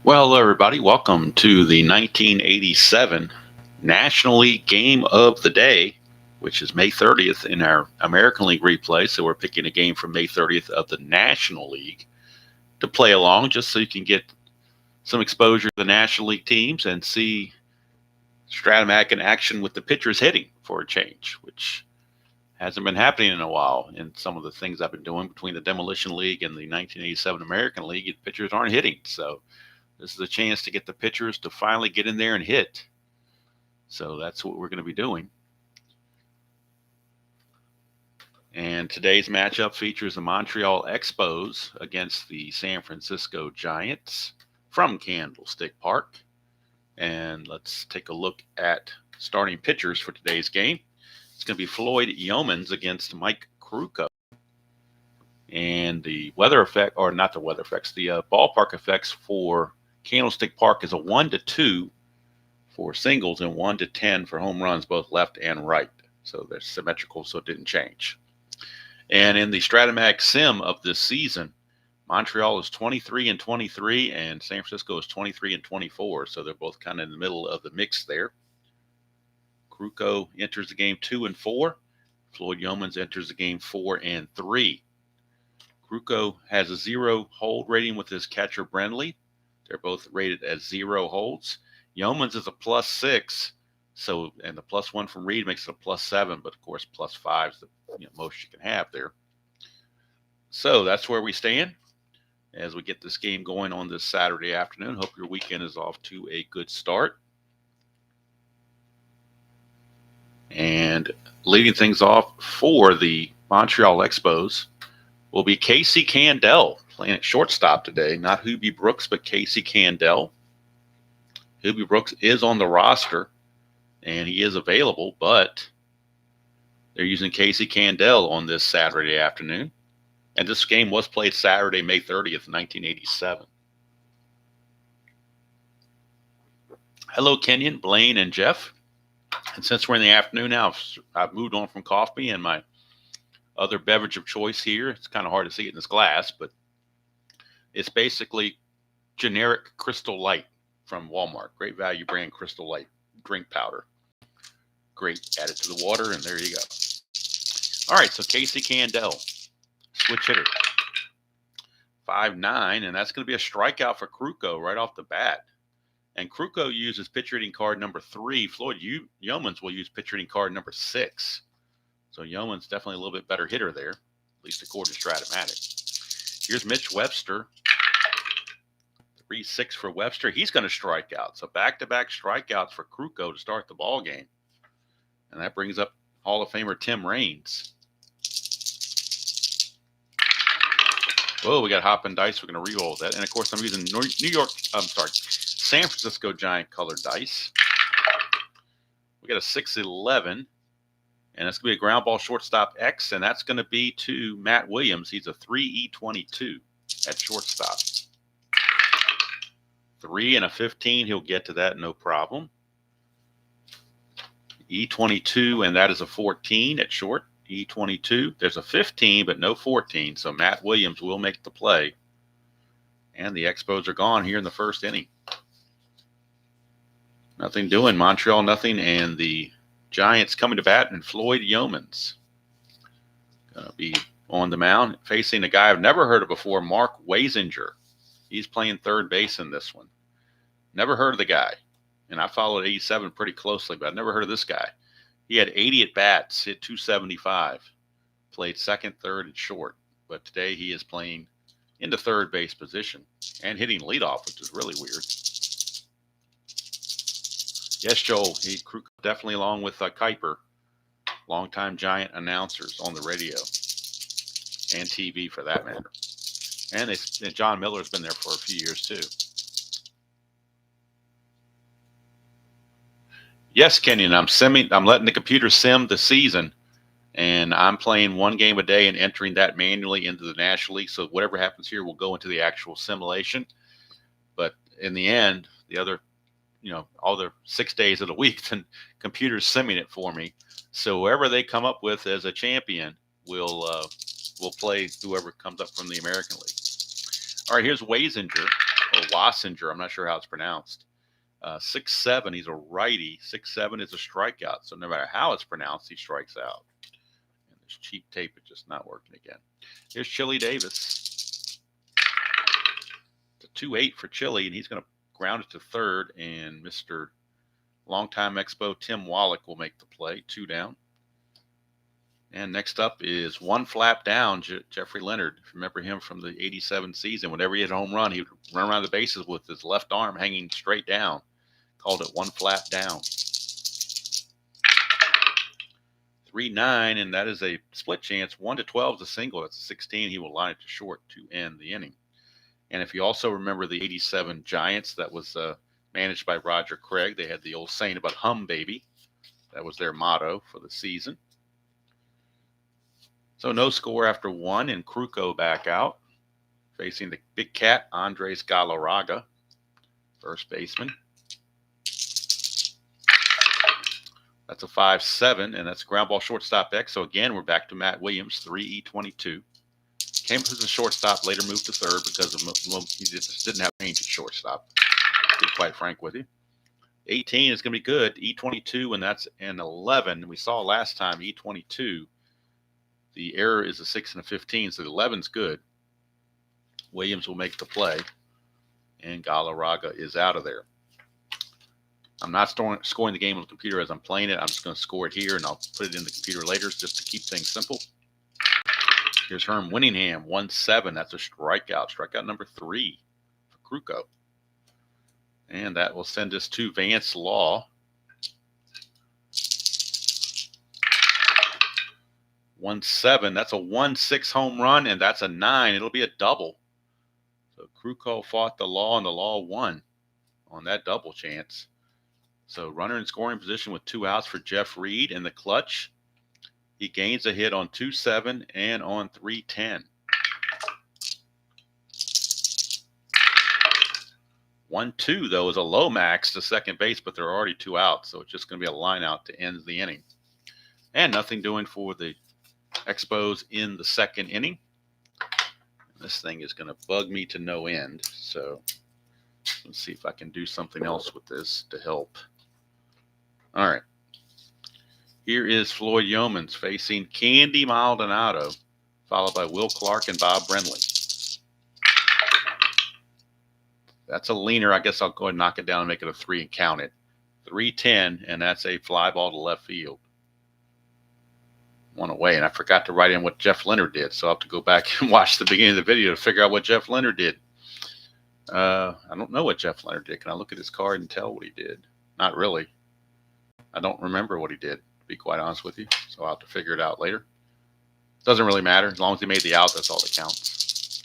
Well, hello everybody. Welcome to the 1987 National League Game of the Day, which is May 30th in our American League replay. So we're picking a game from May 30th of the National League to play along just so you can get some exposure to the National League teams and see Strat-O-Matic in action with the pitchers hitting for a change, which hasn't been happening in a while. In some of the things I've been doing between the Demolition League and the 1987 American League, the pitchers aren't hitting. So this is a chance to get the pitchers to finally get in there and hit. So that's what we're going to be doing. And today's matchup features the Montreal Expos against the San Francisco Giants from Candlestick Park. And let's take a look at starting pitchers for today's game. It's going to be Floyd Yeomans against Mike Krukow. And the weather effect, or not the weather effects, the ballpark effects for Candlestick Park is a 1-2 for singles and 1-10 for home runs, both left and right. So they're symmetrical, so it didn't change. And in the Strat-O-Matic sim of this season, Montreal is 23-23 and San Francisco is 23-24. So they're both kind of in the middle of the mix there. Krukow enters the game 2-4. Floyd Yeomans enters the game 4-3. Krukow has a 0 hold rating with his catcher Brenly. They're both rated as 0 holds. Yeomans is a +6, and the +1 from Reed makes it a +7, but of course +5 is the most you can have there. So that's where we stand as we get this game going on this Saturday afternoon. Hope your weekend is off to a good start. And leading things off for the Montreal Expos will be Casey Candell playing at shortstop today. Not Hubie Brooks, but Casey Candell. Hubie Brooks is on the roster, and he is available, but they're using Casey Candell on this Saturday afternoon. And this game was played Saturday, May 30th, 1987. Hello, Kenyon, Blaine, and Jeff. And since we're in the afternoon now, I've moved on from coffee and my other beverage of choice here. It's kind of hard to see it in this glass, but it's basically generic Crystal Light from Walmart. Great value brand Crystal Light drink powder. Great. Add it to the water, and there you go. All right, so Casey Candell, switch hitter. 5'9", and that's going to be a strikeout for Krukow right off the bat. And Krukow uses pitcher hitting card number 3. Floyd Yeomans will use pitcher hitting card number 6. So Yeomans definitely a little bit better hitter there, at least according to Strat-O-Matic. Here's Mitch Webster. 3-6 for Webster. He's going to strike out. So back-to-back strikeouts for Krukow to start the ball game. And that brings up Hall of Famer Tim Raines. Whoa, we got hop and dice. We're going to re-roll that. And, of course, I'm using San Francisco Giant colored dice. We got a 6-11. And that's going to be a ground ball shortstop X, and that's going to be to Matt Williams. He's a 3E22 at shortstop. 3 and a 15, he'll get to that, no problem. E22, and that is a 14 at short. E22, there's a 15, but no 14, so Matt Williams will make the play. And the Expos are gone here in the first inning. Nothing doing. Montreal, nothing, and the Giants coming to bat, and Floyd Yeomans going to be on the mound facing a guy I've never heard of before, Mark Wasinger. He's playing third base in this one. Never heard of the guy, and I followed 87 pretty closely, but I've never heard of this guy. He had 80 at-bats, hit 275, played second, third, and short, but today he is playing in the third base position and hitting leadoff, which is really weird. Yes, Joel, definitely along with Kuiper, longtime Giant announcers on the radio and TV for that matter. And John Miller's been there for a few years too. Yes, Kenyon, I'm letting the computer sim the season, and I'm playing one game a day and entering that manually into the National League. So whatever happens here will go into the actual simulation. But in the end, the other all the 6 days of the week, the computer's simming it for me. So whoever they come up with as a champion will play whoever comes up from the American League. All right, here's Wasinger. or Wassinger. I'm not sure how it's pronounced. 6'7", he's a righty. 6'7" is a strikeout. So no matter how it's pronounced, he strikes out. And this cheap tape is just not working again. Here's Chili Davis. It's a 2-8 for Chili, and he's going to ground it to third. And Mr. Longtime Expo Tim Wallach will make the play. 2 down. And next up is one flap down, Jeffrey Leonard. Remember him from the 87 season. Whenever he had a home run, he would run around the bases with his left arm hanging straight down. Called it one flap down. 3-9, and that is a split chance. 1-12 is a single. That's a 16. He will line it to short to end the inning. And if you also remember the 87 Giants, that was managed by Roger Craig. They had the old saying about hum baby. That was their motto for the season. So no score after 1, and Kruko back out. Facing the big cat, Andres Galarraga, first baseman. That's a 5-7, and that's a ground ball shortstop X. So again, we're back to Matt Williams, 3E22. Came up as a shortstop, later moved to third because he just didn't have range at shortstop, to be quite frank with you. 18 is going to be good. E22, and that's an 11. We saw last time E22. The error is a 6 and a 15, so the 11's good. Williams will make the play, and Galarraga is out of there. I'm not scoring the game on the computer as I'm playing it. I'm just going to score it here, and I'll put it in the computer later just to keep things simple. Here's Herm Winningham, 1-7. That's a strikeout. Strikeout number 3 for Kruko. And that will send us to Vance Law. 1-7. That's a 1-6 home run, and that's a 9. It'll be a double. So Kruko fought the Law, and the Law won on that double chance. So runner in scoring position with 2 outs for Jeff Reed in the clutch. He gains a hit on 2-7 and on 3-10. 1-2, though, is a low max to second base, but there are already 2 outs, so it's just going to be a line out to end the inning. And nothing doing for the Expos in the second inning. This thing is going to bug me to no end, so let's see if I can do something else with this to help. All right. Here is Floyd Yeomans facing Candy Maldonado, followed by Will Clark and Bob Brenly. That's a leaner. I guess I'll go ahead and knock it down and make it a 3 and count it. 3-10, and that's a fly ball to left field. 1 away, and I forgot to write in what Jeff Leonard did, so I'll have to go back and watch the beginning of the video to figure out what Jeff Leonard did. I don't know what Jeff Leonard did. Can I look at his card and tell what he did? Not really. I don't remember what he did, to be quite honest with you, so I'll have to figure it out later. Doesn't really matter. As long as he made the out, that's all that counts.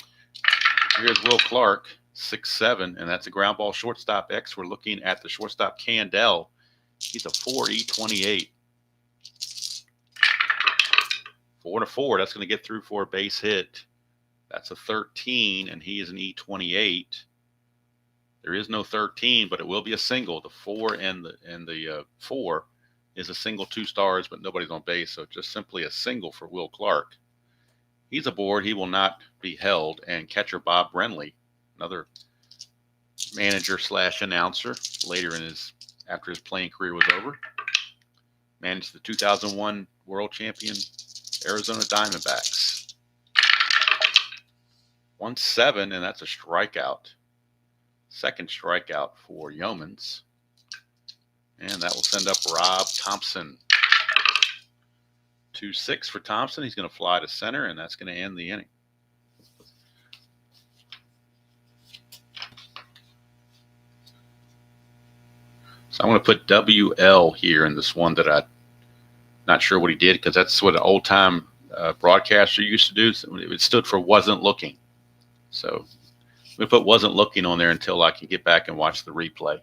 Here's Will Clark, 6'7", and that's a ground ball shortstop X. We're looking at the shortstop Candell. He's a 4E28. 4-4, that's going to get through for a base hit. That's a 13, and he is an E28. There is no 13, but it will be a single. The 4 and the 4 is a single, 2 stars, but nobody's on base, so just simply a single for Will Clark. He's aboard. He will not be held. And catcher Bob Brenly, another manager / announcer later in after his playing career was over, managed the 2001 world champion Arizona Diamondbacks. 1-7, and that's a strikeout. Second strikeout for Yeomans. And that will send up Rob Thompson. 2-6 for Thompson. He's going to fly to center, and that's going to end the inning. So I'm going to put WL here in this one that I'm not sure what he did, because that's what an old-time broadcaster used to do. So it stood for wasn't looking. So we put wasn't looking on there until I can get back and watch the replay.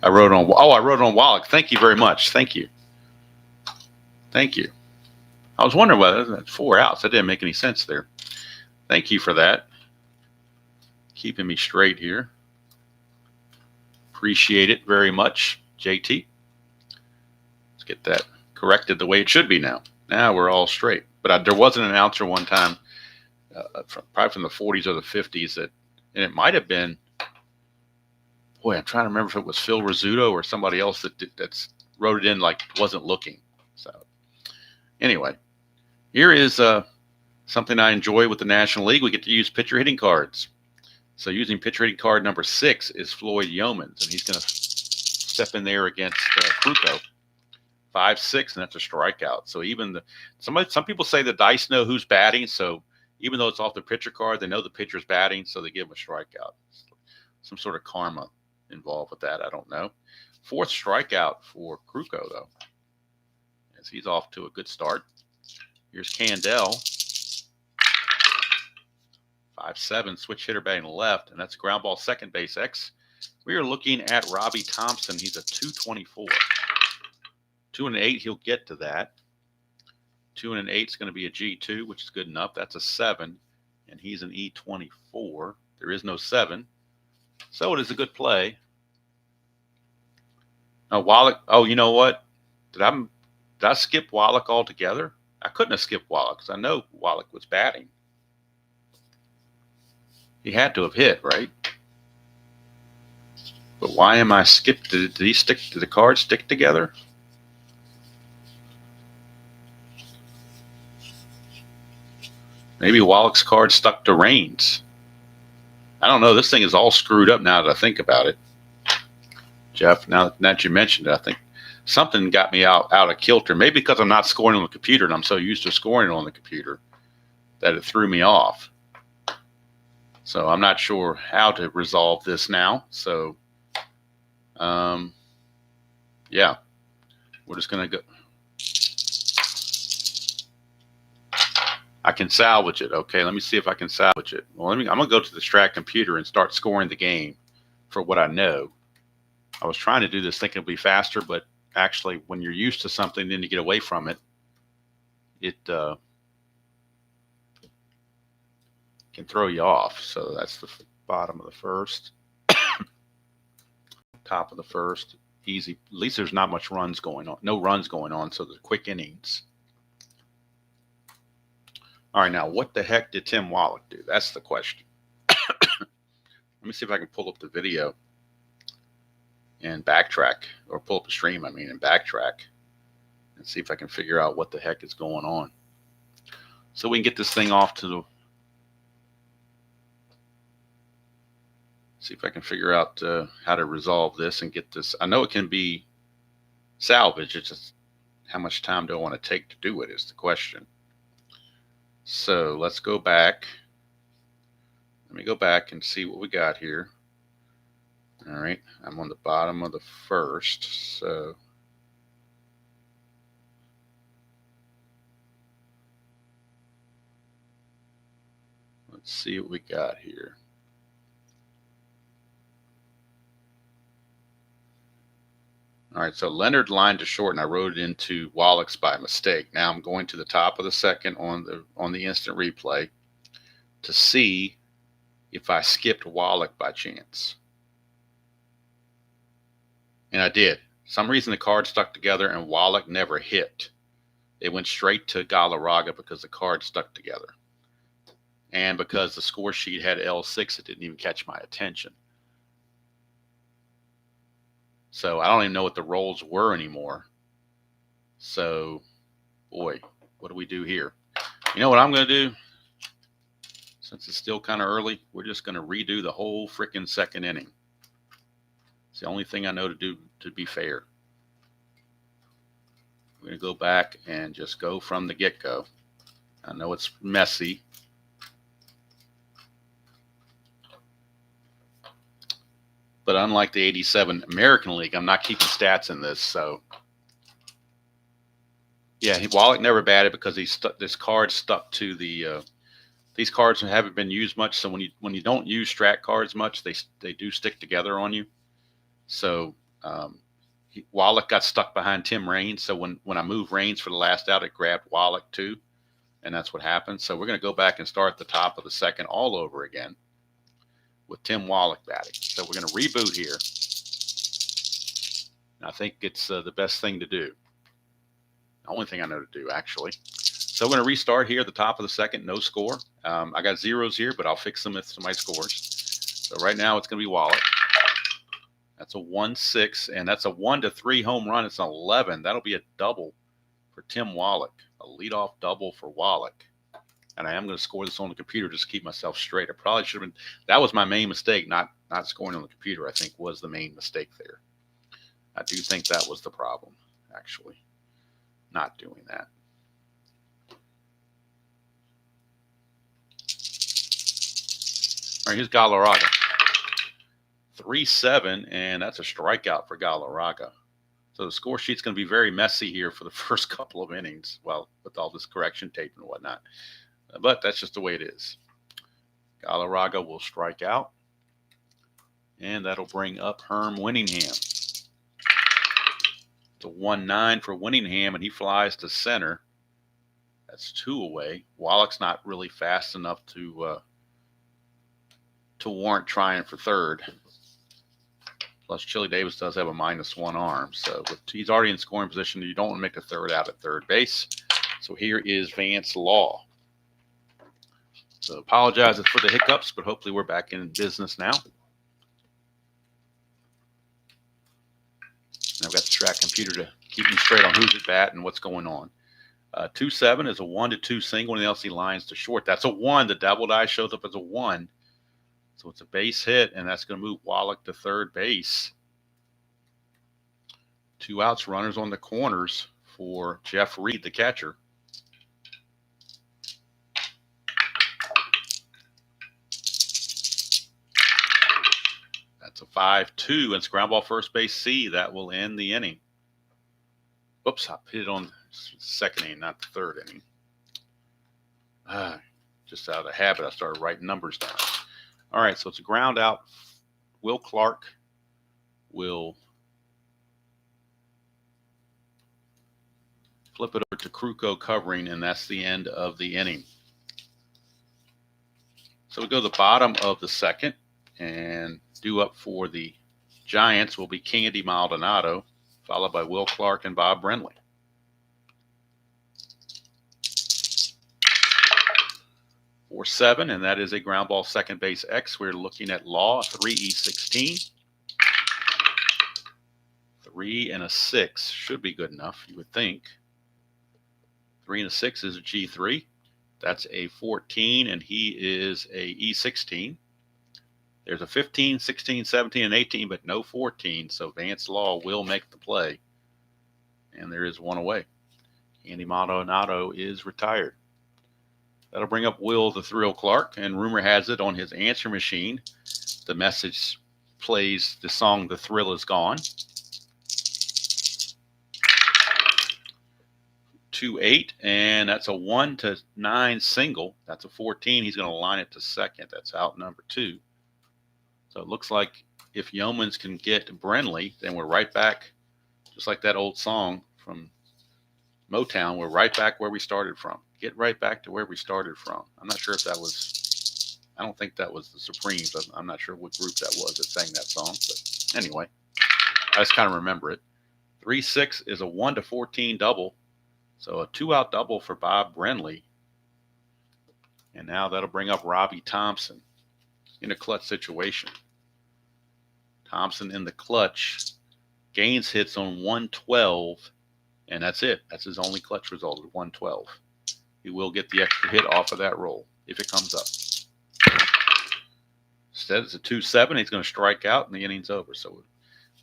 I wrote on Wallach. Thank you very much. Thank you. Thank you. I was wondering whether that's 4 outs. That didn't make any sense there. Thank you for that. Keeping me straight here. Appreciate it very much, JT. Let's get that corrected the way it should be now. Now we're all straight. But there was an announcer one time probably from the 40s or the 50s. And it might have been, boy, I'm trying to remember if it was Phil Rizzuto or somebody else that's wrote it in like wasn't looking. So anyway, here is something I enjoy with the National League. We get to use pitcher hitting cards. So using pitcher hitting card number 6 is Floyd Yeomans, and he's going to step in there against Kruko. 5-6, and that's a strikeout. So even some people say the dice know who's batting. So even though it's off the pitcher card, they know the pitcher's batting, so they give him a strikeout. Some sort of karma involved with that. I don't know. 4th strikeout for Kruko, though, as he's off to a good start. Here's Candell. 5-7, switch hitter batting left, and that's ground ball second base X. We are looking at Robbie Thompson. He's a 224. 2 and an 8, he'll get to that. 2 and an 8 is going to be a G2, which is good enough. That's a 7, and he's an E24. There is no 7, so it is a good play. Wallach. Oh, you know what? Did I skip Wallach altogether? I couldn't have skipped Wallach because I know Wallach was batting. He had to have hit, right? But why am I skipped? Did he stick? Did the cards stick together? Maybe Wallach's card stuck to Reigns. I don't know. This thing is all screwed up now that I think about it. Jeff, now that you mentioned it, I think something got me out of kilter. Maybe because I'm not scoring on the computer and I'm so used to scoring on the computer that it threw me off. So I'm not sure how to resolve this now. So, yeah, we're just going to go. I can salvage it. Okay, let me see if I can salvage it. Well, I'm going to go to the Strat computer and start scoring the game for what I know. I was trying to do this thinking it'd be faster, but actually when you're used to something, then you get away from it, it can throw you off. So that's the bottom of the first. Top of the first. Easy. At least there's not much runs going on. No runs going on, so the quick innings. All right, now what the heck did Tim Wallach do? That's the question. Let me see if I can pull up the video and backtrack, or pull up the stream, and backtrack and see if I can figure out what the heck is going on. So we can get this thing off to the, see if I can figure out how to resolve this and get this. I know it can be salvaged. It's just how much time do I want to take to do it is the question. So let's go back. Let me go back and see what we got here. All right, I'm on the bottom of the first. So let's see what we got here. All right, so Leonard lined to short, and I wrote it into Wallach's by mistake. Now I'm going to the top of the second on the instant replay to see if I skipped Wallach by chance. And I did. For some reason the cards stuck together and Wallach never hit. They went straight to Galarraga because the cards stuck together. And because the score sheet had L6, it didn't even catch my attention. So I don't even know what the rolls were anymore. So, boy, what do we do here? You know what I'm going to do? Since it's still kind of early, we're just going to redo the whole freaking second inning. It's the only thing I know to do to be fair. We're going to go back and just go from the get-go. I know it's messy. But unlike the 87 American League, I'm not keeping stats in this. So, yeah, Wallach never batted because this card stuck to the. These cards haven't been used much, so when you don't use strat cards much, they do stick together on you. So Wallach got stuck behind Tim Raines. So when I moved Raines for the last out, it grabbed Wallach too, and that's what happened. So we're going to go back and start the top of the second all over again with Tim Wallach batting. So we're going to reboot here. And I think it's the best thing to do. The only thing I know to do, actually. So we're going to restart here at the top of the second, no score. I got zeros here, but I'll fix them if somebody scores. So right now it's going to be Wallach. That's a 1-6, and that's a 1-3 home run. It's an 11. That'll be a double for Tim Wallach, a leadoff double for Wallach. And I am going to score this on the computer just to keep myself straight. I probably should have been. That was my main mistake, not scoring on the computer, I think was the main mistake there. I do think that was the problem, actually, not doing that. All right, here's Galarraga. 3-7, and that's a strikeout for Galarraga. So the score sheet's going to be very messy here for the first couple of innings, well, with all this correction tape and whatnot. But that's just the way it is. Galarraga will strike out, and that'll bring up Herm Winningham. It's a 1-9 for Winningham, and he flies to center. That's 2 away. Wallach's not really fast enough to warrant trying for third. Plus, Chili Davis does have a -1 arm. So he's already in scoring position. You don't want to make a third out at third base. So here is Vance Law. So apologize for the hiccups, but hopefully we're back in business now. And I've got the Strat computer to keep me straight on who's at bat and what's going on. 2-7 is a 1-2 single, and the LC lines to short. That's a 1. The double die shows up as a 1. So it's a base hit, and that's going to move Wallach to third base. 2 outs, runners on the corners for Jeff Reed, the catcher. That's a 5-2, and ground ball first base C. That will end the inning. Oops, I hit it on the second inning, not the third inning. Just out of habit, I started writing numbers down. All right, so it's a ground out. Will Clark will flip it over to Kruko covering, and that's the end of the inning. So we go to the bottom of the second, and due up for the Giants will be Candy Maldonado, followed by Will Clark and Bob Brenly. For 7, and that is a ground ball second base X. We're looking at Law, 3E16. 3 and a 6 should be good enough, you would think. 3 and a 6 is a G3. That's a 14, and he is a E16. There's a 15, 16, 17, and 18, but no 14, so Vance Law will make the play. And there is one away. Andy Maldonado is retired. That'll bring up Will the Thrill Clark, and rumor has it on his answer machine, the message plays the song The Thrill Is Gone. 2-8, and that's a 1-9 single. That's a 14. He's going to line it to second. That's out number 2. So it looks like if Yeomans can get Brenly, then we're right back, just like that old song from Motown, we're right back where we started from. Get right back to where we started from. I'm not sure if that was, I don't think that was the Supremes. I'm not sure what group that was that sang that song. But anyway, I just kind of remember it. 3-6 is a 1-14 double. So a 2-out double for Bob Brenly. And now that'll bring up Robbie Thompson in a clutch situation. Thompson in the clutch. Gaines hits on 112. And that's it. That's his only clutch result, 112. He will get the extra hit off of that roll if it comes up. Instead, it's a 2-7. He's going to strike out, and the inning's over. So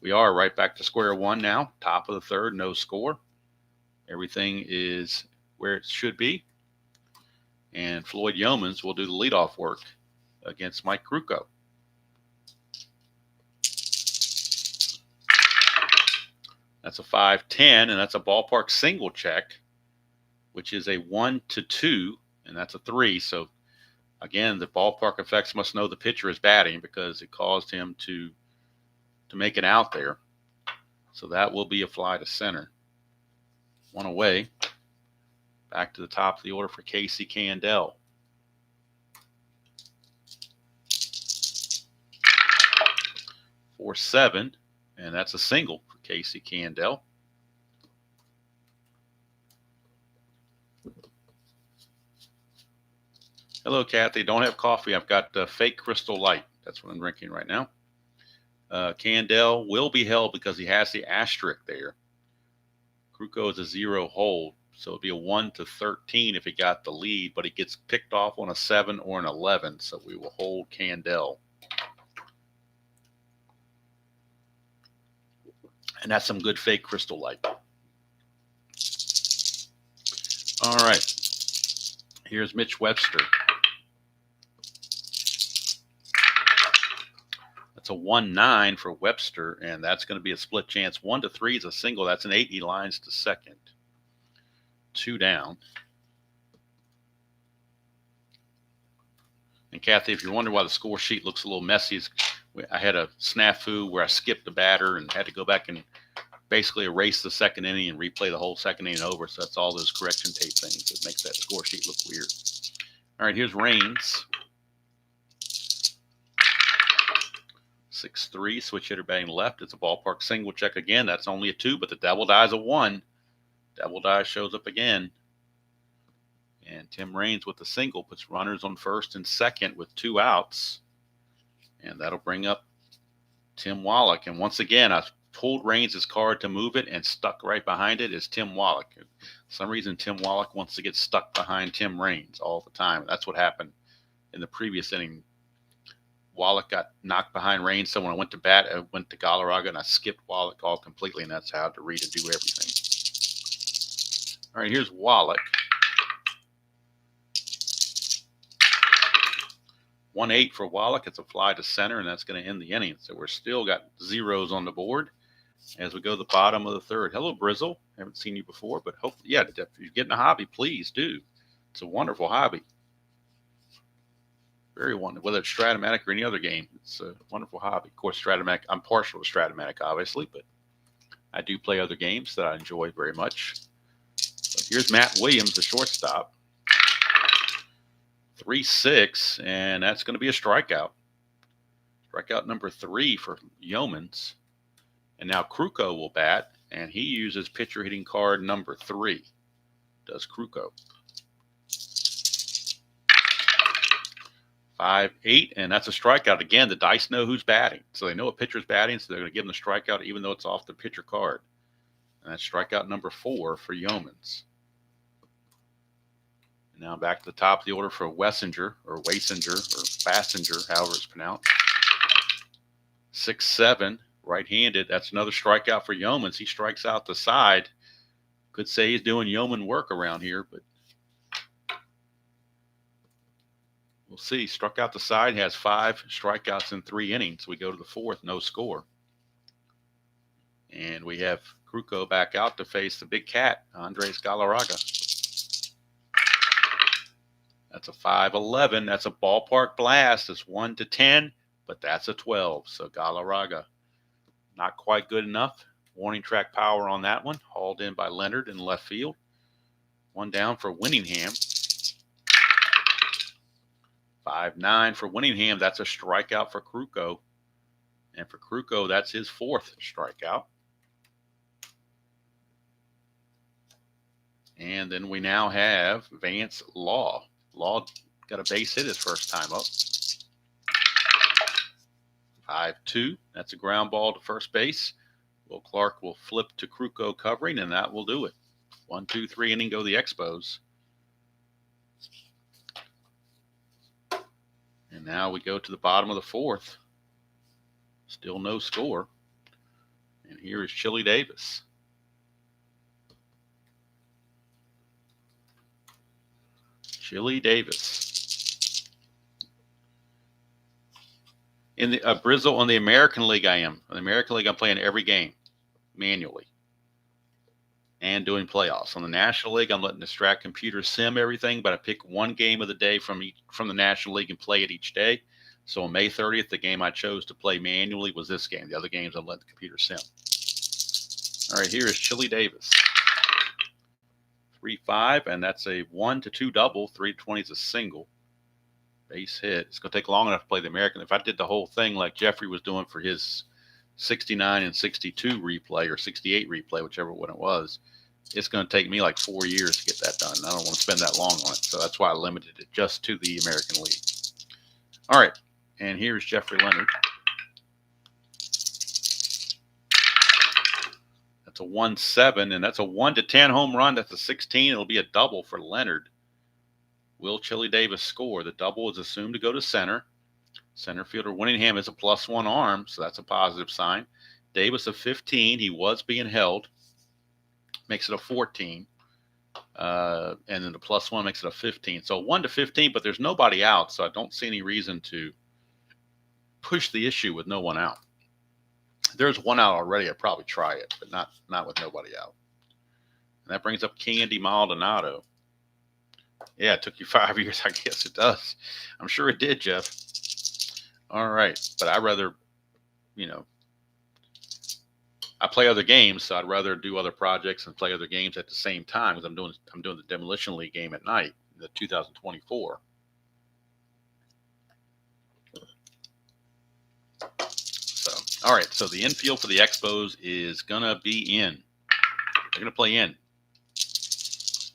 we are right back to square one now. Top of the third, no score. Everything is where it should be. And Floyd Yeomans will do the leadoff work against Mike Kruko. That's a 5-10, and that's a ballpark single check, which is a 1-2, and that's a 3. So, again, the ballpark effects must know the pitcher is batting because it caused him to make it out there. So that will be a fly to center. One away. Back to the top of the order for Casey Candell. For 7, and that's a single for Casey Candell. Hello, Kathy. Don't have coffee. I've got fake Crystal Light. That's what I'm drinking right now. Candell will be held because he has the asterisk there. Kruko is a 0 hold, so it'll be a 1-13 if he got the lead, but he gets picked off on a 7 or an 11, so we will hold Candell. And that's some good fake Crystal Light. All right. Here's Mitch Webster. That's a 1-9 for Webster, and that's going to be a split chance. 1-3 is a single. That's an 8. He lines to second. 2 down. And Kathy, if you're wondering why the score sheet looks a little messy, I had a snafu where I skipped a batter and had to go back and basically erase the second inning and replay the whole second inning over. So that's all those correction tape things that makes that score sheet look weird. All right, here's Raines. 6-3, switch hitter batting left. It's a ballpark single. Check again. That's only a 2, but the double die is a 1. Double die shows up again. And Tim Raines with the single puts runners on first and second with 2 outs. And that'll bring up Tim Wallach. And once again, I pulled Raines' card to move it, and stuck right behind it is Tim Wallach. For some reason, Tim Wallach wants to get stuck behind Tim Raines all the time. That's what happened in the previous inning. Wallach got knocked behind Raines, so when I went to bat, I went to Galarraga, and I skipped Wallach all completely, and that's how I had to read and do everything. All right, here's Wallach. 1-8 for Wallach. It's a fly to center, and that's going to end the inning. So we're still got zeros on the board as we go to the bottom of the third. Hello, Brizzle. Haven't seen you before, but hopefully, yeah, if you're getting a hobby, please do. It's a wonderful hobby. Very wonderful, whether it's Strat-O-Matic or any other game. It's a wonderful hobby. Of course, Strat-O-Matic, I'm partial to Strat-O-Matic, obviously, but I do play other games that I enjoy very much. So here's Matt Williams, the shortstop. 3-6, and that's going to be a strikeout. Strikeout number 3 for Yeomans. And now Kruko will bat, and he uses pitcher hitting card number 3. Does Kruko. 5-8, and that's a strikeout. Again, the dice know who's batting. So they know a pitcher's batting, so they're going to give him the strikeout even though it's off the pitcher card. And that's strikeout number 4 for Yeomans. And now back to the top of the order for Wessinger, or Wasinger, or Bassinger, however it's pronounced. 6-7, right-handed. That's another strikeout for Yeomans. He strikes out the side. Could say he's doing yeoman work around here, but we'll see. Struck out the side, has 5 strikeouts in 3 innings. We go to the 4th, no score. And we have Kruko back out to face the big cat, Andres Galarraga. That's a 5-11. That's a ballpark blast. It's 1-10, but that's a 12. So Galarraga, not quite good enough. Warning track power on that one. Hauled in by Leonard in left field. 1 down for Winningham. 5-9 for Winningham. That's a strikeout for Kruko. And for Kruko, that's his 4th strikeout. And then we now have Vance Law. Law got a base hit his first time up. 5-2. That's a ground ball to first base. Will Clark will flip to Kruko covering, and that will do it. 1, 2, 3 inning go the Expos. And now we go to the bottom of the 4th. Still no score. And here is Chili Davis. Chili Davis. In the Brizzle on the American League, I am. On the American League, I'm playing every game manually and doing playoffs. On the National League, I'm letting the Strat computer sim everything, but I pick one game of the day from the National League and play it each day. So on May 30th, the game I chose to play manually was this game. The other games I'm letting the computer sim. All right, here is Chili Davis. 3-5, and that's a 1-2 double. 3-20 is a single. Base hit. It's going to take long enough to play the American. If I did the whole thing like Jeffrey was doing for his 69 and 62 replay, or 68 replay, whichever one it was, it's going to take me like 4 years to get that done. I don't want to spend that long on it. So that's why I limited it just to the American League. All right. And here's Jeffrey Leonard. That's a 1-7, and that's a 1-10 home run. That's a 16. It'll be a double for Leonard. Will Chili Davis score? The double is assumed to go to center. Center fielder Winningham is a +1 arm, so that's a positive sign. Davis a 15. He was being held. Makes it a 14. And then the +1 makes it a 15. So 1-15, but there's nobody out, so I don't see any reason to push the issue with no one out. If there's one out already, I'd probably try it, but not with nobody out. And that brings up Candy Maldonado. Yeah, it took you 5 years. I guess it does. I'm sure it did, Jeff. All right, but I'd rather, I play other games, so I'd rather do other projects and play other games at the same time because I'm doing the Demolition League game at night, the 2024. So, all right, so the infield for the Expos is gonna be in. They're gonna play in. It's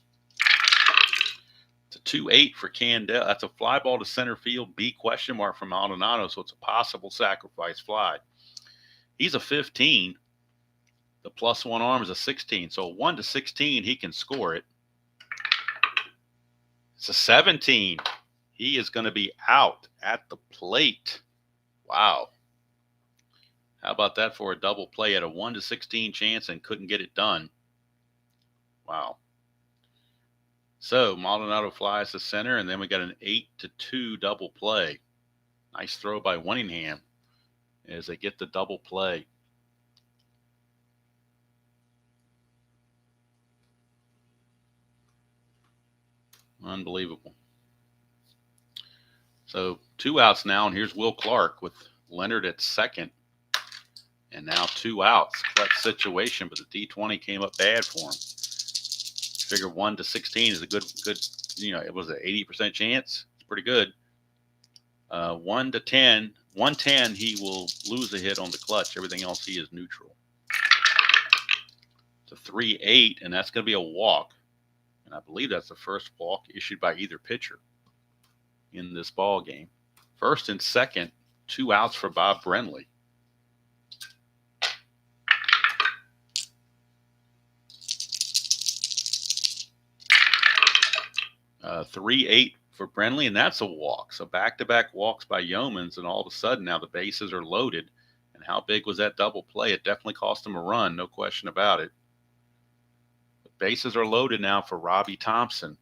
a 2-8 for Candel. That's a fly ball to center field. B ? For Maldonado, so it's a possible sacrifice fly. He's a 15. The +1 arm is a 16. So 1-16, he can score it. It's a 17. He is going to be out at the plate. Wow. How about that for a double play? At a 1-16 chance and couldn't get it done. Wow. So Maldonado flies to center, and then we got an 8-2 double play. Nice throw by Winningham as they get the double play. Unbelievable. So 2 outs now, and here's Will Clark with Leonard at second. And now 2 outs. Clutch situation, but the D20 came up bad for him. Figure 1-16 is a good, it was an 80% chance. It's pretty good. 1-10. 110, he will lose a hit on the clutch. Everything else, he is neutral. It's a 3-8, and that's going to be a walk. And I believe that's the first walk issued by either pitcher in this ball game. First and second, 2 outs for Bob Brenly. Uh, 3-8 for Brenly, and that's a walk. So back-to-back walks by Yeomans, and all of a sudden now the bases are loaded. And how big was that double play? It definitely cost him a run, no question about it. Bases are loaded now for Robbie Thompson.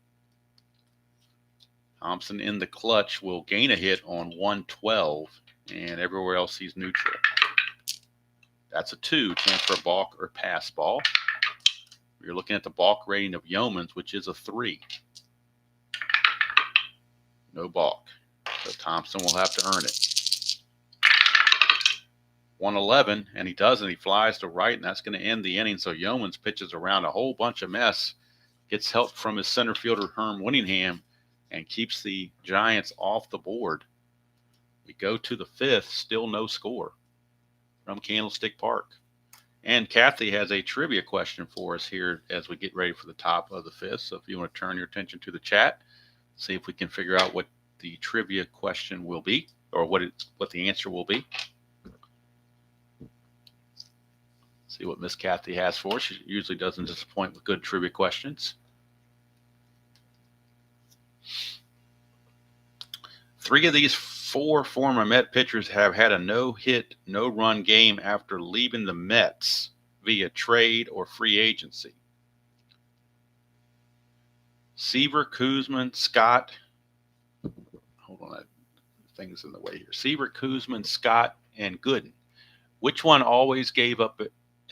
Thompson in the clutch will gain a hit on 112, and everywhere else he's neutral. That's a 2, chance for a balk or pass ball. You're looking at the balk rating of Yeomans, which is a 3. No balk. So Thompson will have to earn it. 111, and he doesn't. He flies to right, and that's going to end the inning. So Yeomans pitches around a whole bunch of mess, gets help from his center fielder, Herm Winningham, and keeps the Giants off the board. We go to the 5th, still no score from Candlestick Park. And Kathy has a trivia question for us here as we get ready for the top of the 5th. So if you want to turn your attention to the chat, see if we can figure out what the trivia question will be, or what the answer will be. See what Miss Kathy has for us. She usually doesn't disappoint with good trivia questions. 3 of these 4 former Met pitchers have had a no-hit, no-run game after leaving the Mets via trade or free agency. Seaver, Koosman, Scott. Hold on, that thing's in the way here. Seaver, Koosman, Scott, and Gooden. Which one always gave up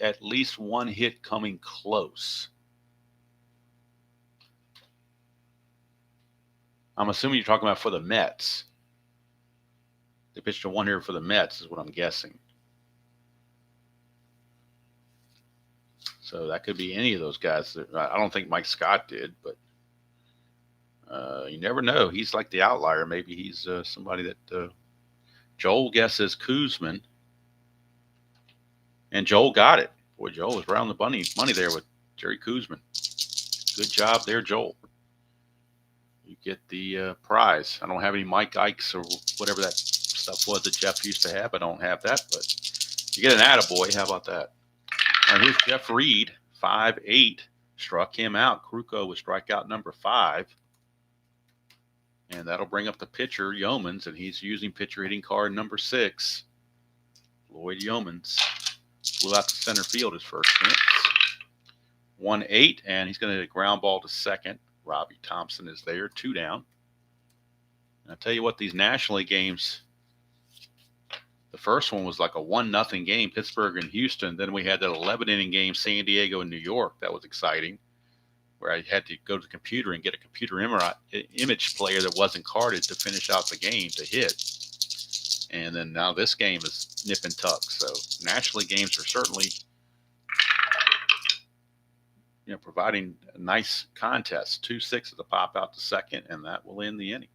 at least 1 hit coming close? I'm assuming you're talking about for the Mets. They pitched a 1 hitter for the Mets is what I'm guessing. So that could be any of those guys. I don't think Mike Scott did, but you never know. He's like the outlier. Maybe he's somebody that Joel guesses Koosman. And Joel got it. Boy, Joel was around the money there with Jerry Kuzman. Good job there, Joel. You get the prize. I don't have any Mike Ikes or whatever that stuff was that Jeff used to have. I don't have that, but you get an attaboy. How about that? All right, here's Jeff Reed, 5'8". Struck him out. Kruko with strikeout number 5. And that'll bring up the pitcher, Yeomans, and he's using pitcher hitting card number 6. Lloyd Yeomans flew out to center field his first chance. 1-8, and he's going to hit a ground ball to second. Robbie Thompson is there, 2 down. And I'll tell you what, these National League games, the first one was like a 1-0 game, Pittsburgh and Houston. Then we had that 11-inning game, San Diego and New York. That was exciting, where I had to go to the computer and get a computer image player that wasn't carded to finish out the game to hit. And then now this game is nip and tuck. So National League games are certainly, providing a nice contest. 2-6 at the pop out to second, and that will end the inning.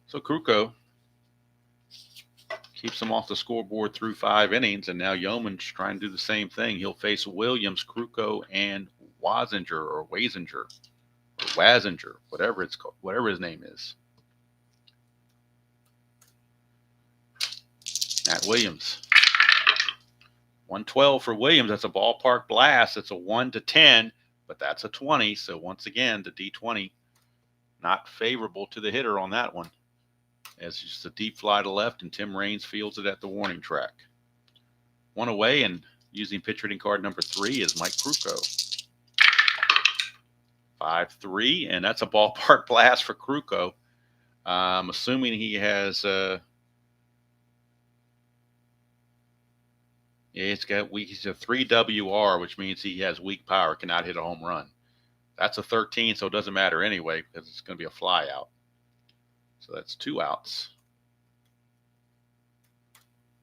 So Kruko keeps him off the scoreboard through 5 innings, and now Yeoman's trying to do the same thing. He'll face Williams, Kruko, and Wazinger or Wazinger, whatever it's called, whatever his name is. Matt Williams. 112 for Williams. That's a ballpark blast. It's a 1-10, but that's a 20. So once again, the D20 not favorable to the hitter on that one. As just a deep fly to left, and Tim Raines fields it at the warning track. 1 away, and using pitcher hitting card number 3 is Mike Kruko. 5-3, and that's a ballpark blast for Kruko. I'm assuming he has he's a 3 WR, which means he has weak power, cannot hit a home run. That's a 13, so it doesn't matter anyway because it's going to be a fly out. So that's 2 outs.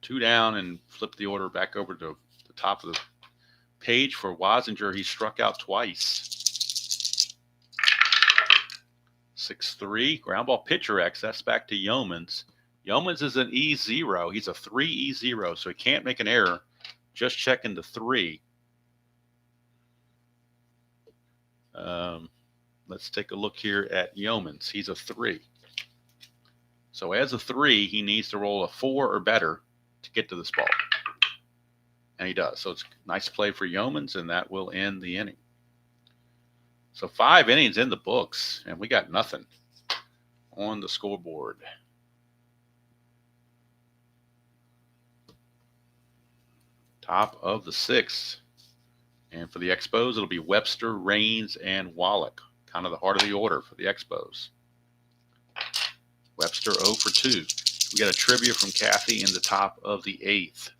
2 down, and flip the order back over to the top of the page for Wazinger. He struck out twice. 6-3, ground ball pitcher X. That's back to Yeomans. Yeomans is an E0. He's a 3 E0, so he can't make an error. Just checking the 3. Let's take a look here at Yeomans. He's a 3. So as a 3, he needs to roll a 4 or better to get to this ball. And he does. So it's a nice play for Yeomans, and that will end the inning. So 5 innings in the books, and we got nothing on the scoreboard. Top of the 6th. And for the Expos, it'll be Webster, Raines, and Wallach. Kind of the heart of the order for the Expos. Webster 0 for 2. We got a trivia from Kathy in the top of the 8th.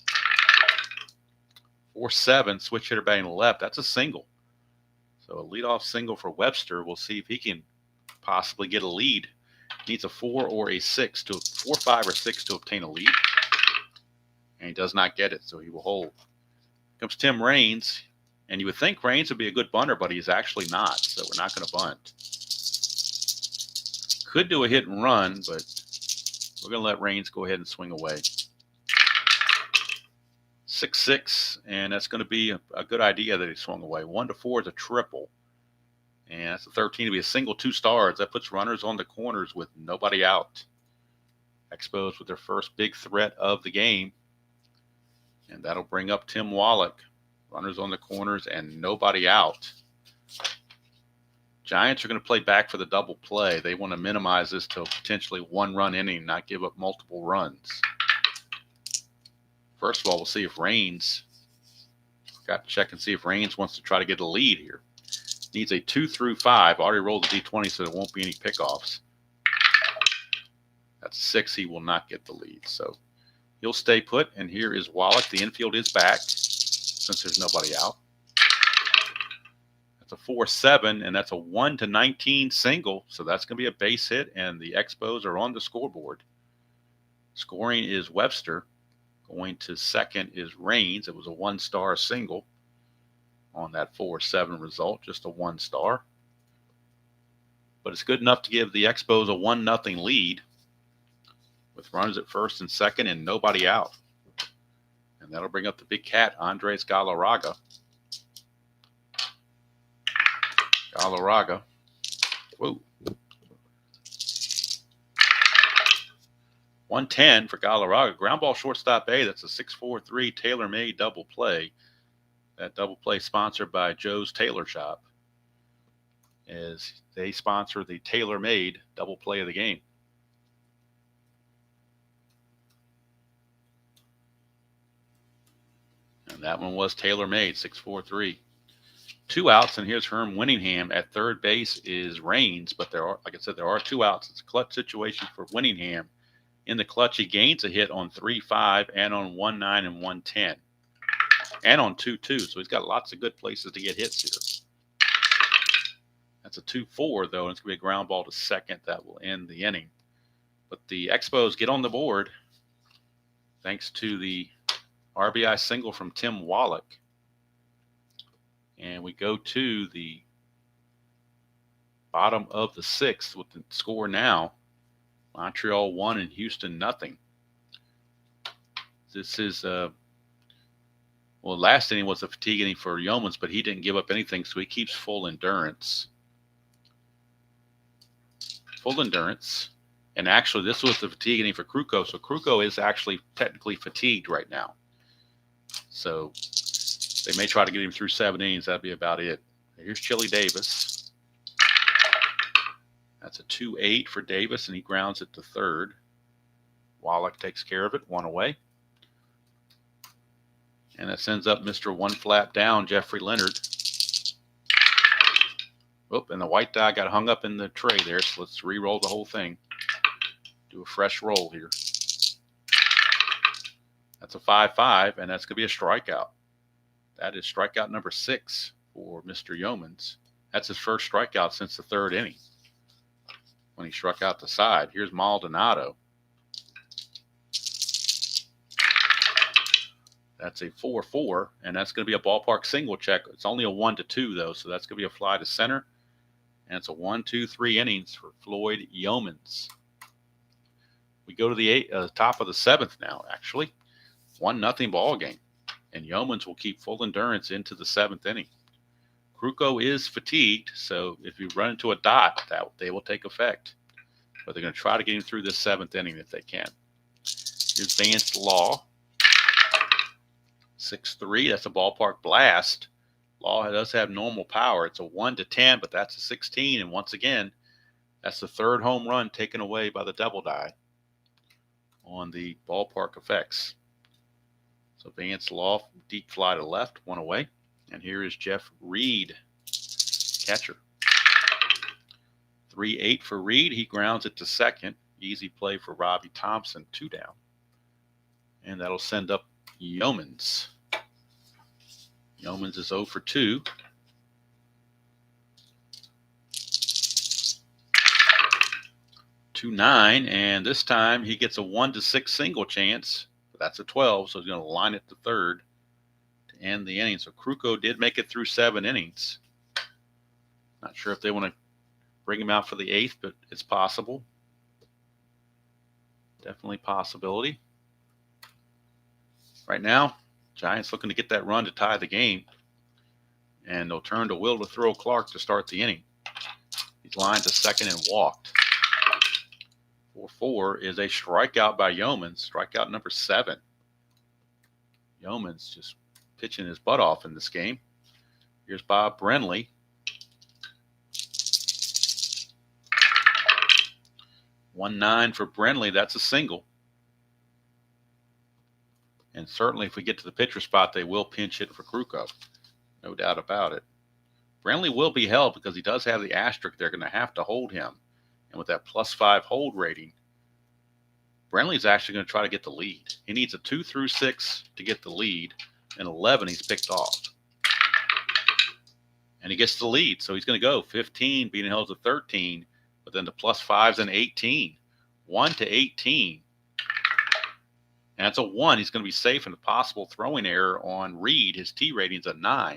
4-7, switch hitter batting left. That's a single. So a leadoff single for Webster. We'll see if he can possibly get a lead. Needs a 4 or a 6 to 4, 5, or 6 to obtain a lead. And he does not get it, so he will hold. Comes Tim Raines. And you would think Raines would be a good bunter, but he's actually not. So we're not going to bunt. Could do a hit and run, but we're going to let Raines go ahead and swing away. 6-6, and that's going to be a good idea that he swung away. 1-4 is a triple. And that's a 13 to be a single 2 stars. That puts runners on the corners with nobody out. Expos with their first big threat of the game. And that'll bring up Tim Wallach. Runners on the corners and nobody out. Giants are going to play back for the double play. They want to minimize this to potentially 1-run inning, not give up multiple runs. First of all, we'll see if Raines, got to check and see if Raines wants to try to get a lead here. Needs a 2 through 5. Already rolled the D20, so there won't be any pickoffs. That's 6. He will not get the lead. So he'll stay put, and here is Wallach. The infield is back since there's nobody out. That's a 4-7, and that's a 1-19 single. So that's going to be a base hit, and the Expos are on the scoreboard. Scoring is Webster. Going to second is Raines. It was a 1-star single on that 4-7 result, just a 1-star. But it's good enough to give the Expos a 1-0 lead with runners at first and second and nobody out. And that'll bring up the big cat, Andres Galarraga. Galarraga. Whoa. 110 for Galarraga. Ground ball shortstop A. That's a 6-4-3 tailor-made double play. That double play sponsored by Joe's Tailor Shop, as they sponsor the tailor-made double play of the game. And that one was tailor-made, 6-4-3. 2 outs, and here's Herm Winningham. At third base is Raines, but there are, like I said, there are 2 outs. It's a clutch situation for Winningham. In the clutch, he gains a hit on 3-5 and on 1-9 and 1-10. And on 2-2, so he's got lots of good places to get hits here. That's a 2-4, though, and it's going to be a ground ball to second. That will end the inning. But the Expos get on the board thanks to the RBI single from Tim Wallach. And we go to the bottom of the 6th with the score now. Montreal 1 and Houston nothing. This is well, last inning was a fatigue inning for Yeomans, but he didn't give up anything, so he keeps full endurance. Full endurance. And actually, this was the fatigue inning for Kruko, so Kruko is actually technically fatigued right now. So they may try to get him through 7 innings. That'd be about it. Here's Chili Davis. That's a 2-8 for Davis, and he grounds it to third. Wallach takes care of it, 1 away. And that sends up Mr. One Flat Down, Jeffrey Leonard. Oop, and the white die got hung up in the tray there, so let's re-roll the whole thing. Do a fresh roll here. That's a 5-5, and that's going to be a strikeout. That is strikeout number 6 for Mr. Yeomans. That's his first strikeout since the 3rd inning, when he struck out the side. Here's Maldonado. That's a 4-4, and that's going to be a ballpark single check. It's only a 1-2, though, so that's going to be a fly to center. And it's a 1-2-3 innings for Floyd Yeomans. We go to the top of the 7th now, actually. 1-0 ball game. And Yeomans will keep full endurance into the 7th inning. Kruko is fatigued, so if you run into a dot, that they will take effect. But they're going to try to get him through this 7th inning if they can. Here's Vance Law. 6-3, that's a ballpark blast. Law does have normal power. It's a 1-10, but that's a 16. And once again, that's the 3rd home run taken away by the double die on the ballpark effects. So Vance Law, deep fly to left, 1 away. And here is Jeff Reed, catcher. 3-8 for Reed. He grounds it to second. Easy play for Robbie Thompson, 2 down. And that'll send up Yeomans. Yeomans is 0 for 2. (2-9), and this time he gets a 1-6 single chance. But that's a 12, so he's going to line it to third to end the inning. So Kruko did make it through 7 innings. Not sure if they want to bring him out for the 8th, but it's possible. Definitely possibility. Right now, Giants looking to get that run to tie the game. And they'll turn to Will to throw Clark to start the inning. He's lined to second and walked. 4-4 is a strikeout by Yeomans. Strikeout number 7. Yeomans just pitching his butt off in this game. Here's Bob Brenly. 1-9 for Brenly. That's a single. And certainly if we get to the pitcher spot, they will pinch hit for Kruko. No doubt about it. Brenly will be held because he does have the asterisk. They're going to have to hold him. And with that +5 hold rating, Brenly's actually going to try to get the lead. He needs a 2 through 6 to get the lead. And 11 he's picked off. And he gets the lead. So he's going to go 15 being held to 13. But then the +5's an 18. 1-18. And that's a 1. He's going to be safe in a possible throwing error on Reed. His T rating's a 9.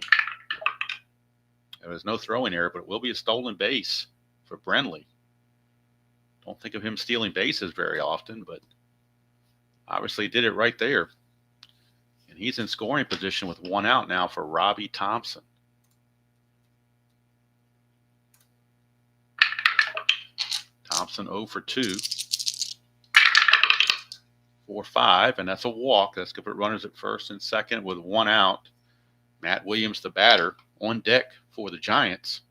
There was no throwing error, but it will be a stolen base for Brenly. Don't think of him stealing bases very often, but obviously did it right there. And he's in scoring position with 1 out now for Robbie Thompson. Thompson 0 for 2. 4-5, and that's a walk. That's going to put runners at first and second with 1 out. Matt Williams, the batter, on deck for the Giants.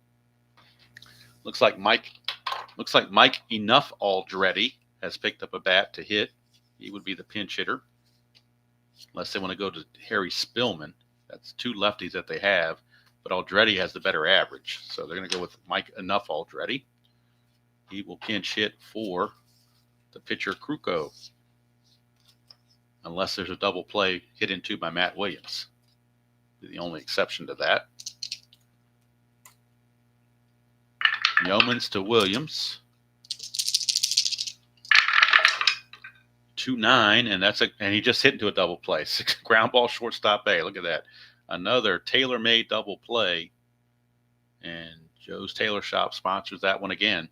Looks like Mike Enough Aldretti has picked up a bat to hit. He would be the pinch hitter, unless they want to go to Harry Spillman. That's 2 lefties that they have, but Aldretti has the better average, so they're going to go with Mike Enough Aldretti. He will pinch hit for the pitcher Kruko, unless there's a double play hit into by Matt Williams. The only exception to that. Yeomans to Williams. 2-9, and he just hit into a double play. 6 ground ball, shortstop A. Look at that. Another tailor-made double play. And Joe's Tailor Shop sponsors that one again.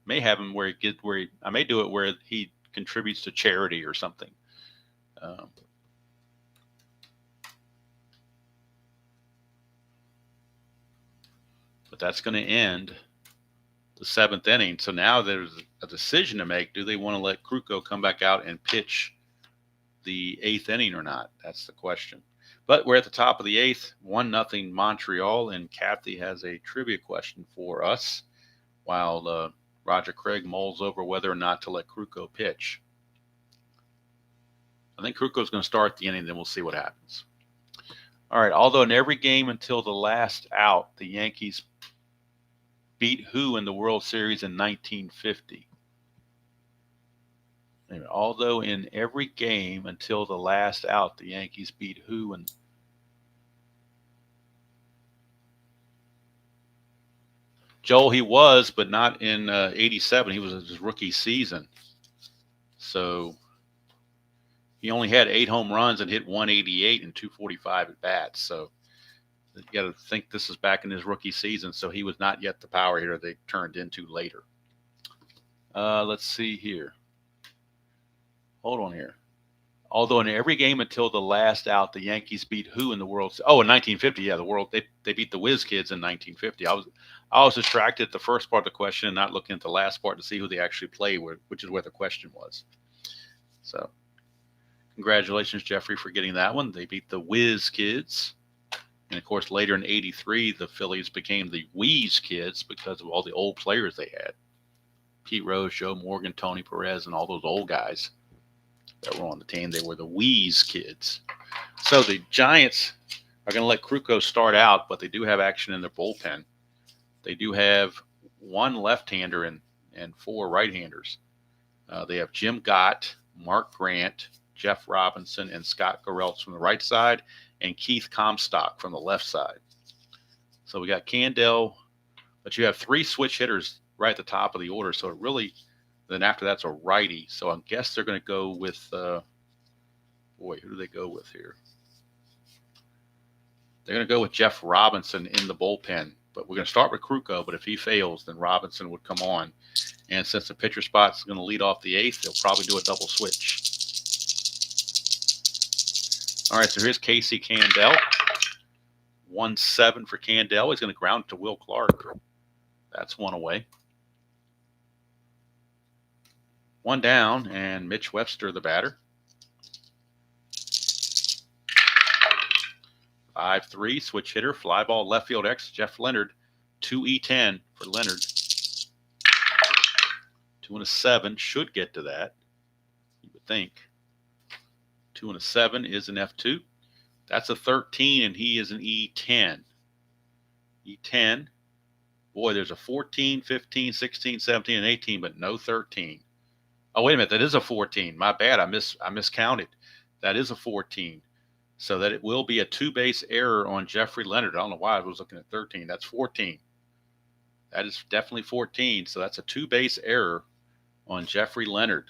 May have him I may do it where he contributes to charity or something. But that's going to end the 7th inning. So now there's a decision to make. Do they want to let Kruko come back out and pitch the 8th inning or not? That's the question. But we're at the top of the 8th, 1-0 Montreal, and Kathy has a trivia question for us while Roger Craig mulls over whether or not to let Kruko pitch. I think Kruko's going to start the inning, then we'll see what happens. All right, although in every game until the last out, the Yankees beat who in the World Series in 1950? Although in every game until the last out, the Yankees beat who? And Joel, he was, but not in 87. He was his rookie season. So he only had 8 home runs and hit 188 and 245 at bats. So you got to think this is back in his rookie season. So he was not yet the power hitter they turned into later. Let's see here. Hold on here. Although in every game until the last out, the Yankees beat who in the World? Oh, in 1950, yeah, they beat the Whiz Kids in 1950. I was distracted at the first part of the question and not looking at the last part to see who they actually played with, which is where the question was. So, congratulations, Jeffrey, for getting that one. They beat the Whiz Kids, and of course, later in '83, the Phillies became the Wheeze Kids because of all the old players they had: Pete Rose, Joe Morgan, Tony Perez, and all those old guys that were on the team. They were the Wheeze Kids. So the Giants are going to let Kruko start out, but they do have action in their bullpen. They do have 1 left-hander and 4 right-handers. They have Jim Gott, Mark Grant, Jeff Robinson, and Scott Garrelts from the right side, and Keith Comstock from the left side. So we got Candell, but you have 3 switch hitters right at the top of the order. So it really, then after that's a righty. So I guess they're going to go with, who do they go with here? They're going to go with Jeff Robinson in the bullpen. But we're going to start with Kruko, but if he fails, then Robinson would come on. And since the pitcher spot is going to lead off the 8th, they'll probably do a double switch. All right, so here's Casey Candell. 1-7 for Candell. He's going to ground it to Will Clark. That's 1 away. 1 down, and Mitch Webster, the batter. 5-3, switch hitter, fly ball, left field X, Jeff Leonard. 2-10 for Leonard. 2-7 should get to that, you would think. 2-7 is an F2. That's a 13, and he is an E10. E10. Boy, there's a 14, 15, 16, 17, and 18, but no 13. Oh, wait a minute. That is a 14. My bad. I miscounted. That is a 14. So that it will be a 2-base error on Jeffrey Leonard. I don't know why I was looking at 13. That's 14. That is definitely 14. So that's a 2-base error on Jeffrey Leonard.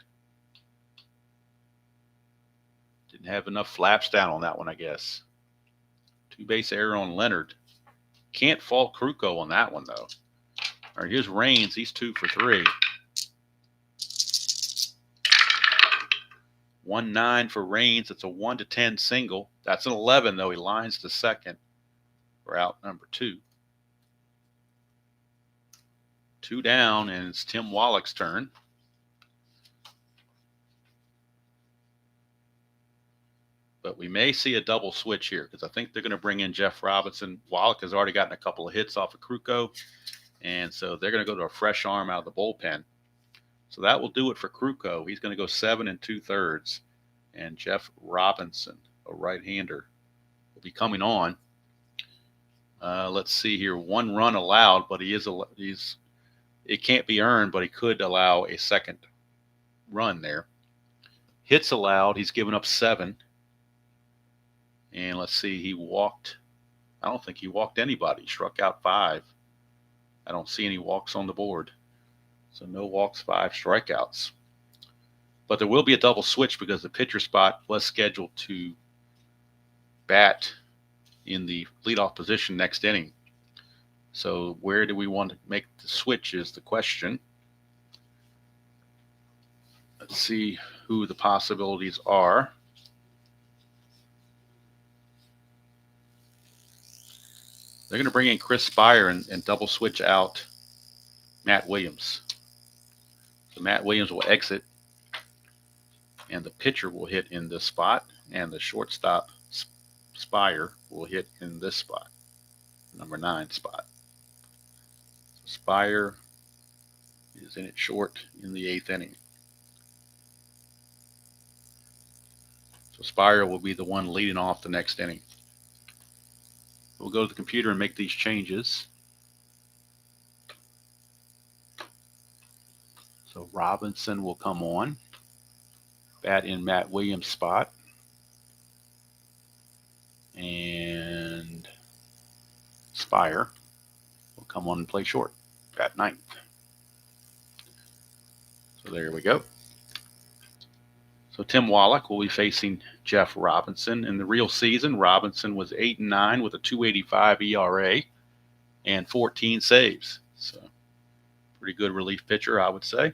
Didn't have enough flaps down on that one, I guess. 2-base error on Leonard. Can't fault Kruko on that one, though. All right, here's Raines. He's 2 for 3. 1-9 for Raines. It's a 1-10 single. That's an 11, though. He lines to second for out number 2. 2 down, and it's Tim Wallach's turn. But we may see a double switch here because I think they're going to bring in Jeff Robinson. Wallach has already gotten a couple of hits off of Kruko, and so they're going to go to a fresh arm out of the bullpen. So that will do it for Kruko. He's going to go 7 2/3, and Jeff Robinson, a right-hander, will be coming on. Let's see here. 1 run allowed, but it can't be earned, but he could allow a second run there. Hits allowed. He's given up 7. And let's see, he walked. I don't think he walked anybody. Struck out 5. I don't see any walks on the board. So no walks, 5 strikeouts. But there will be a double switch because the pitcher spot was scheduled to bat in the leadoff position next inning. So where do we want to make the switch is the question. Let's see who the possibilities are. They're going to bring in Chris Spire and double switch out Matt Williams. So Matt Williams will exit, and the pitcher will hit in this spot, and the shortstop Spire will hit in this spot, number 9 spot. So Spire is in it short in the 8th inning. So Spire will be the one leading off the next inning. We'll go to the computer and make these changes. So Robinson will come on, bat in Matt Williams' spot, and Spire will come on and play short, bat 9th. So there we go. So Tim Wallach will be facing Jeff Robinson. In the real season, Robinson was 8-9 with a 2.85 ERA and 14 saves. So pretty good relief pitcher, I would say.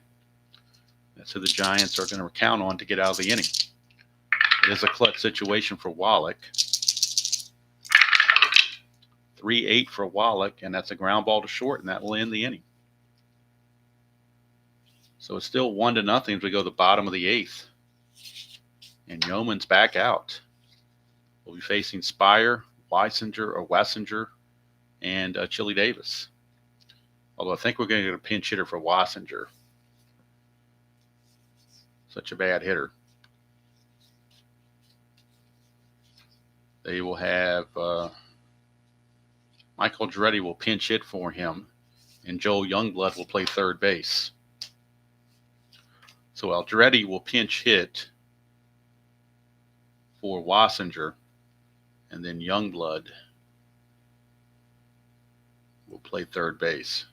That's who the Giants are going to count on to get out of the inning. It is a clutch situation for Wallach. 3-8 for Wallach, and that's a ground ball to short, and that will end the inning. So it's still 1-0 as we go to the bottom of the 8th. And Yeoman's back out. We'll be facing Spire, Wessinger, and Chili Davis. Although I think we're going to get a pinch hitter for Wessinger. Such a bad hitter. They will have Michael Andretti will pinch hit for him, and Joel Youngblood will play third base. So Andretti will pinch hit for Wessinger, and then Youngblood will play third base.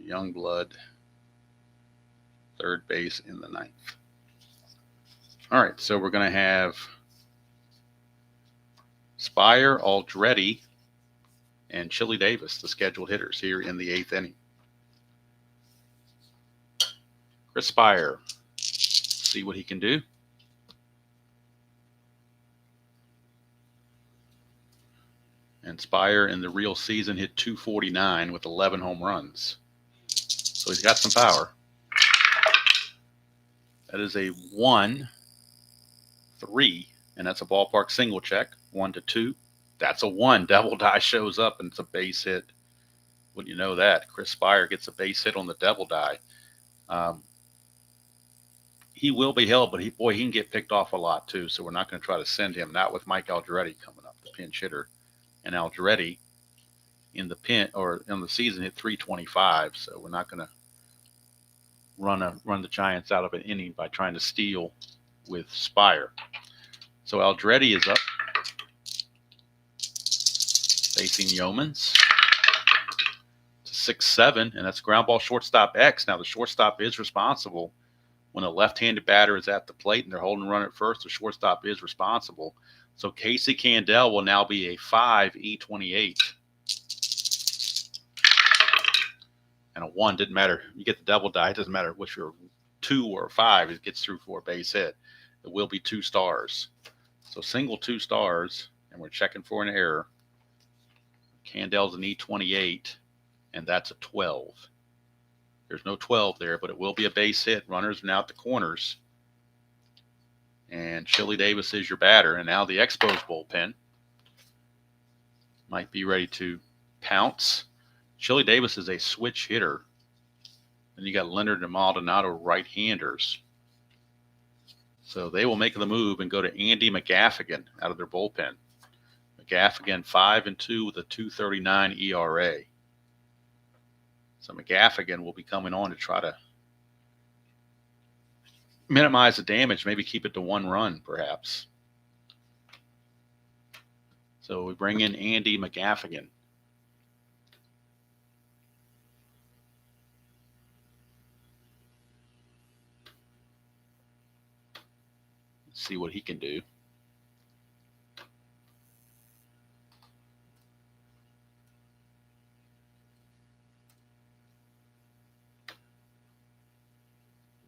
Youngblood, third base in the 9th. All right, so we're going to have Spire, Andretti, and Chili Davis, the scheduled hitters here in the 8th inning. Chris Spire, see what he can do. And Spire in the real season hit 249 with 11 home runs. So he's got some power. That is a 1-3, and that's a ballpark single check. 1-2. That's a 1. Double die shows up, and it's a base hit. Wouldn't you know that? Chris Spire gets a base hit on the double die. He will be held, but he can get picked off a lot too. So we're not going to try to send him. Not with Mike Andretti coming up, the pinch hitter. And Andretti in the season hit 325. So we're not going to run the Giants out of an inning by trying to steal with Spire. So Andretti is up, facing Yeomans. It's a 6-7, and that's ground ball shortstop X. Now the shortstop is responsible when a left-handed batter is at the plate and they're holding run at first. The shortstop is responsible. So Casey Candell will now be a 5 E28. And a 1 didn't matter. You get the double die. It doesn't matter which you're 2 or 5. It gets through for a base hit. it will be 2 stars. So single 2 stars, and we're checking for an error. Candel's an E28, and that's a 12. There's no 12 there, but it will be a base hit. Runners are now at the corners. And Chili Davis is your batter. And now the Expos bullpen might be ready to pounce. Chili Davis is a switch hitter. Then you got Leonard and Maldonado, right-handers. So they will make the move and go to Andy McGaffigan out of their bullpen. McGaffigan 5-2 with a 2.39 ERA. So McGaffigan will be coming on to try to minimize the damage, maybe keep it to 1 run, perhaps. So we bring in Andy McGaffigan. Let's see what he can do.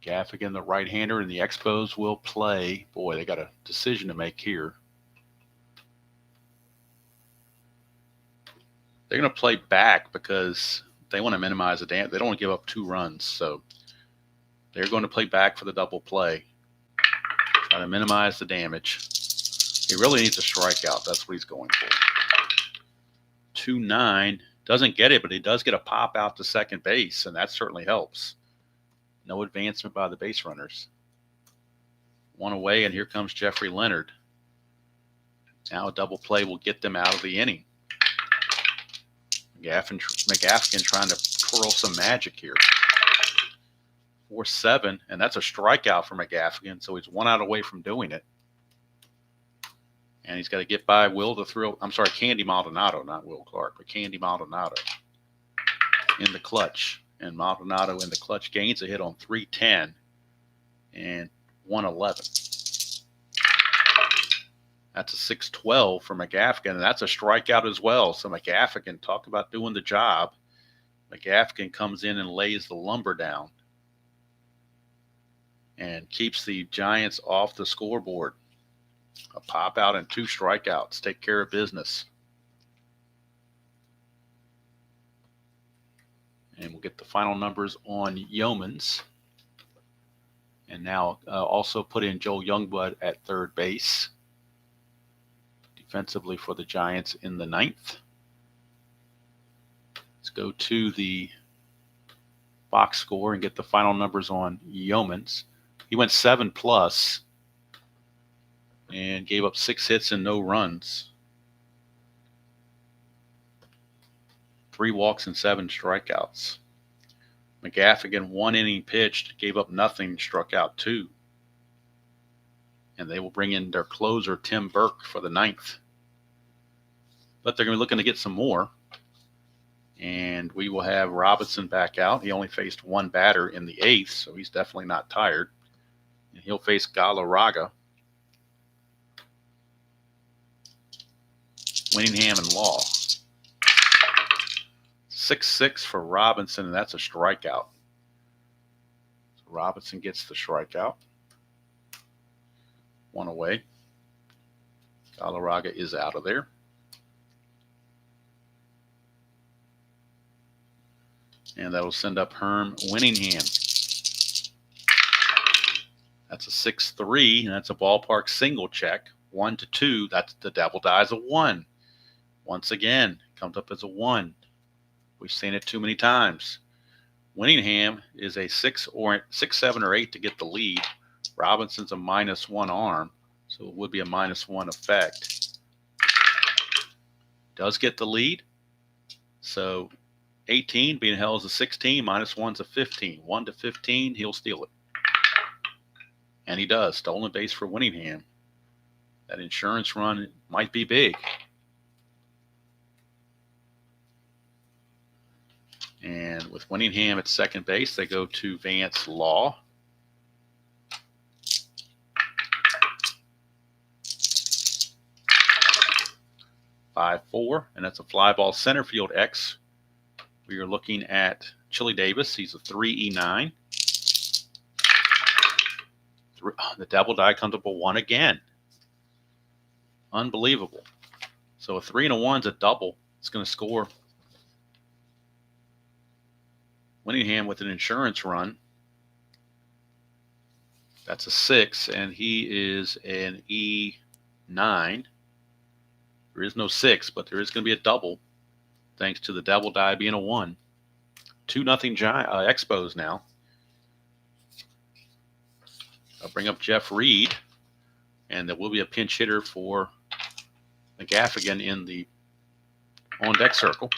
Gaffigan, the right-hander, and the Expos will play. Boy, they got a decision to make here. They're going to play back because they want to minimize the damage. They don't want to give up 2 runs, so they're going to play back for the double play. Try to minimize the damage. He really needs a strikeout. That's what he's going for. 2-9. Doesn't get it, but he does get a pop out to second base, and that certainly helps. No advancement by the base runners. 1 away, and here comes Jeffrey Leonard. Now a double play will get them out of the inning. McGaffigan trying to twirl some magic here. 4-7, and that's a strikeout for McGaffigan, so he's 1 out away from doing it. And he's got to get by Candy Maldonado, not Will Clark, but Candy Maldonado in the clutch. And Maldonado in the clutch gains a hit on 3-10 and 1-11. That's a 6-12 for McGaffigan, and that's a strikeout as well. So McGaffigan, talk about doing the job. McGaffigan comes in and lays the lumber down and keeps the Giants off the scoreboard. A pop out and 2 strikeouts. Take care of business. And we'll get the final numbers on Yeomans. And now also put in Joel Youngblood at third base. Defensively for the Giants in the 9th. Let's go to the box score and get the final numbers on Yeomans. He went 7+ and gave up 6 hits and no runs. 3 walks and 7 strikeouts. McGaffigan 1 inning pitched, gave up nothing, struck out 2. And they will bring in their closer, Tim Burke, for the 9th. But they're going to be looking to get some more. And we will have Robinson back out. He only faced 1 batter in the 8th, so he's definitely not tired. And he'll face Galarraga, Winningham, and Law. 6-6 for Robinson, and that's a strikeout. So Robinson gets the strikeout. 1 away. Galarraga is out of there. And that'll send up Herm Winningham. That's a 6-3, and that's a ballpark single check. 1-2, that's the double dies a 1. Once again, comes up as a 1. We've seen it too many times. Winningham is a 6, 7, or 8 to get the lead. Robinson's a -1 arm, so it would be a -1 effect. Does get the lead. So 18 being held as a 16, -1's a 15. 1-15, he'll steal it. And he does. Stolen base for Winningham. That insurance run might be big. And with Winningham at second base, they go to Vance Law. (5-4), and that's a fly ball center field X. We are looking at Chili Davis. He's a 3 E9. The double die comes up a 1 again. Unbelievable. So a 3 and a 1's a double. It's going to score Winningham with an insurance run. That's a 6, and he is an E9. There is no 6, but there is going to be a double thanks to the double die being a 1. 2-0 Expos now. I'll bring up Jeff Reed, and there will be a pinch hitter for McGaffigan in the on-deck circle.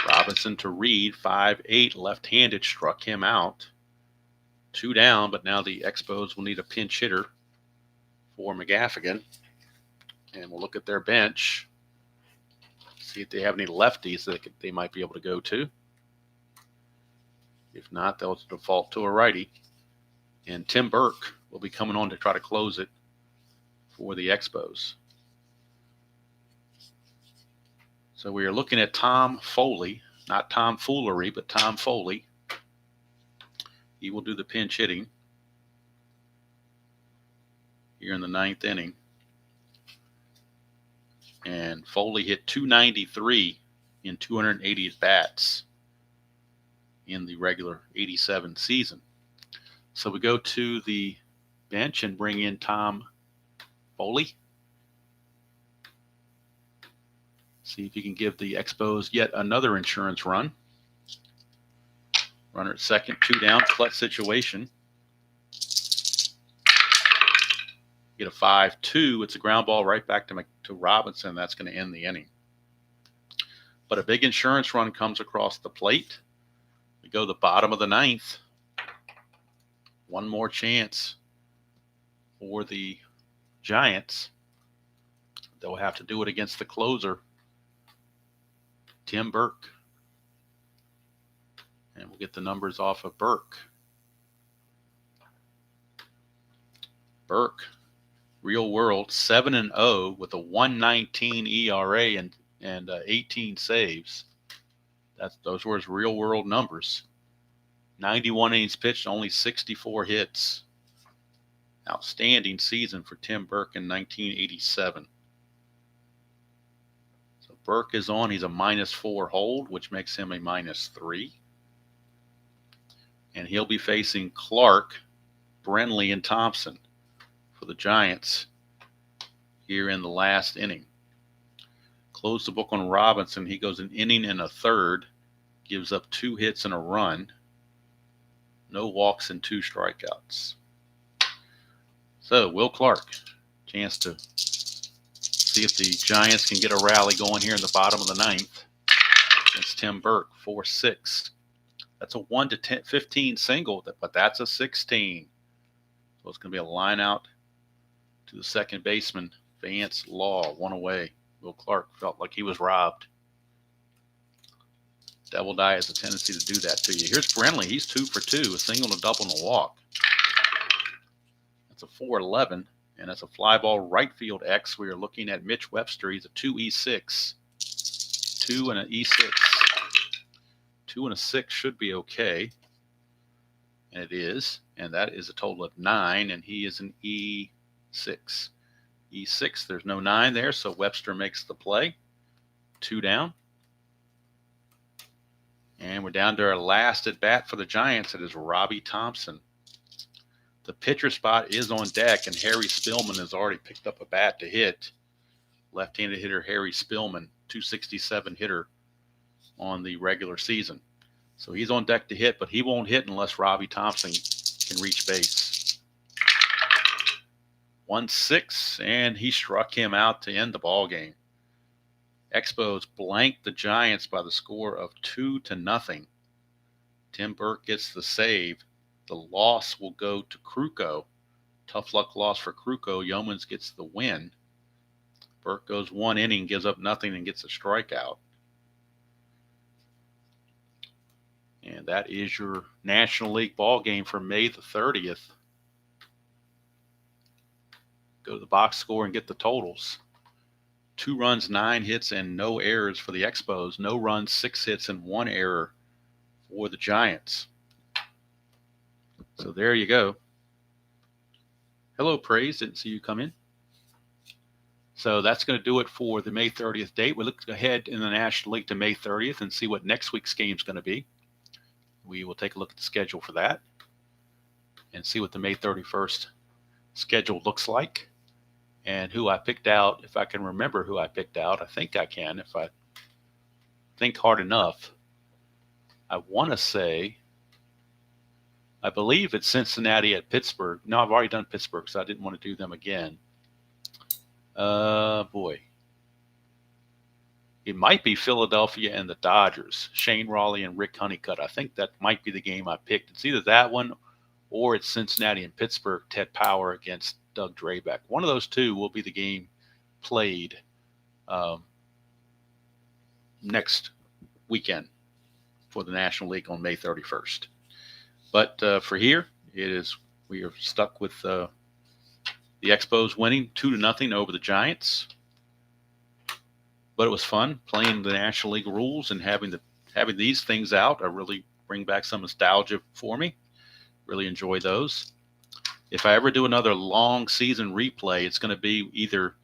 Robinson to Reed, 5-8, left-handed, struck him out. 2 down, but now the Expos will need a pinch hitter for McGaffigan. And we'll look at their bench, see if they have any lefties that they might be able to go to. If not, they'll default to a righty. And Tim Burke will be coming on to try to close it for the Expos. So we are looking at Tom Foley, not Tom Foolery, but Tom Foley. He will do the pinch hitting here in the 9th inning. And Foley hit .293 in 280 at-bats in the regular 87 season. So we go to the bench and bring in Tom Foley. See if he can give the Expos yet another insurance run. Runner at second, 2 down, clutch situation. Get a 5-2. It's a ground ball right back to Robinson. That's going to end the inning. But a big insurance run comes across the plate. We go to the bottom of the 9th. One more chance for the Giants. They'll have to do it against the closer, Tim Burke. And we'll get the numbers off of Burke. Burke, real world, 7-0 with a 1.19 ERA and 18 saves. Those were his real world numbers. 91 innings pitched, only 64 hits. Outstanding season for Tim Burke in 1987. So Burke is on. He's a -4 hold, which makes him a -3. And he'll be facing Clark, Brenly, and Thompson for the Giants here in the last inning. Close the book on Robinson. He goes an inning and a third, gives up 2 hits and a run, no walks and 2 strikeouts. So Will Clark, chance to see if the Giants can get a rally going here in the bottom of the 9th against Tim Burke, 4-6. That's a 1-15 single, but that's a 16. So it's going to be a line out to the second baseman, Vance Law, 1 away. Will Clark felt like he was robbed. Double die has a tendency to do that to you. Here's Brenly. He's 2 for 2, a single, and a double, and a walk. That's a 4-11, and that's a fly ball right field X. We are looking at Mitch Webster. He's a 2E6. 2 and an E6. 2 and a 6 should be okay. And it is. And that is a total of 9. And he is an E6. E6, there's no 9 there. So Webster makes the play. 2 down. And we're down to our last at bat for the Giants. It is Robbie Thompson. The pitcher spot is on deck. And Harry Spillman has already picked up a bat to hit. Left-handed hitter Harry Spillman, 267 hitter on the regular season. So he's on deck to hit, but he won't hit unless Robbie Thompson can reach base. 1-6, and he struck him out to end the ball game. Expos blanked the Giants by the score of 2-0. Tim Burke gets the save. The loss will go to Kruko. Tough luck loss for Kruko. Yeomans gets the win. Burke goes 1 inning, gives up nothing, and gets a strikeout. And that is your National League ball game for May the 30th. Go to the box score and get the totals. 2 runs, 9 hits, and no errors for the Expos. No runs, 6 hits, and 1 error for the Giants. So there you go. Hello, Praise. Didn't see you come in. So that's going to do it for the May 30th date. We look ahead in the National League to May 30th and see what next week's game is going to be. We will take a look at the schedule for that and see what the May 31st schedule looks like and who I picked out. If I can remember who I picked out, I think I can if I think hard enough. I want to say, I believe it's Cincinnati at Pittsburgh. No, I've already done Pittsburgh, so I didn't want to do them again. Boy. It might be Philadelphia and the Dodgers, Shane Raleigh and Rick Honeycutt. I think that might be the game I picked. It's either that one or it's Cincinnati and Pittsburgh, Ted Power against Doug Drabeck. One of those two will be the game played next weekend for the National League on May 31st. But for here, we are stuck with the Expos winning 2-0 over the Giants. But it was fun playing the National League rules and having these things out. I really bring back some nostalgia for me. Really enjoy those. If I ever do another long season replay, it's going to be either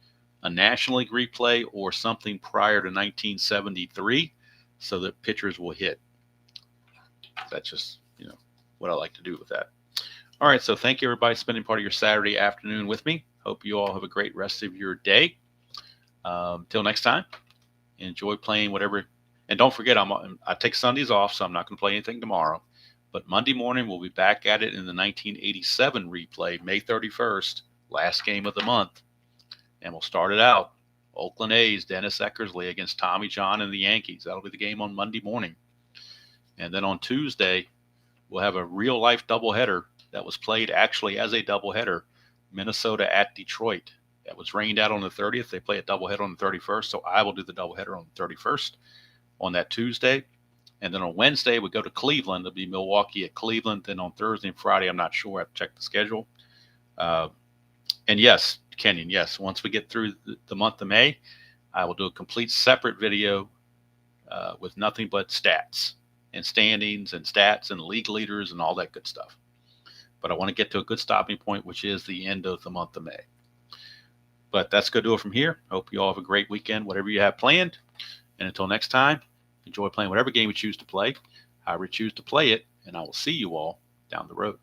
a National League replay or something prior to 1973 so that pitchers will hit. That's just, what I like to do with that. All right, so thank you, everybody, spending part of your Saturday afternoon with me. Hope you all have a great rest of your day. Till next time, enjoy playing whatever. And don't forget, I take Sundays off, so I'm not going to play anything tomorrow. But Monday morning, we'll be back at it in the 1987 replay, May 31st, last game of the month. And we'll start it out. Oakland A's, Dennis Eckersley against Tommy John and the Yankees. That'll be the game on Monday morning. And then on Tuesday, we'll have a real-life doubleheader that was played actually as a doubleheader, Minnesota at Detroit. That was rained out on the 30th. They play a doubleheader on the 31st, so I will do the doubleheader on the 31st on that Tuesday. And then on Wednesday, we go to Cleveland. It'll be Milwaukee at Cleveland. Then on Thursday and Friday, I'm not sure. I have to check the schedule. And yes, Kenyon, yes, once we get through the month of May, I will do a complete separate video with nothing but stats and standings and stats and league leaders and all that good stuff. But I want to get to a good stopping point, which is the end of the month of May. But that's going to do it from here. Hope you all have a great weekend, whatever you have planned. And until next time, enjoy playing whatever game you choose to play, however you choose to play it, and I will see you all down the road.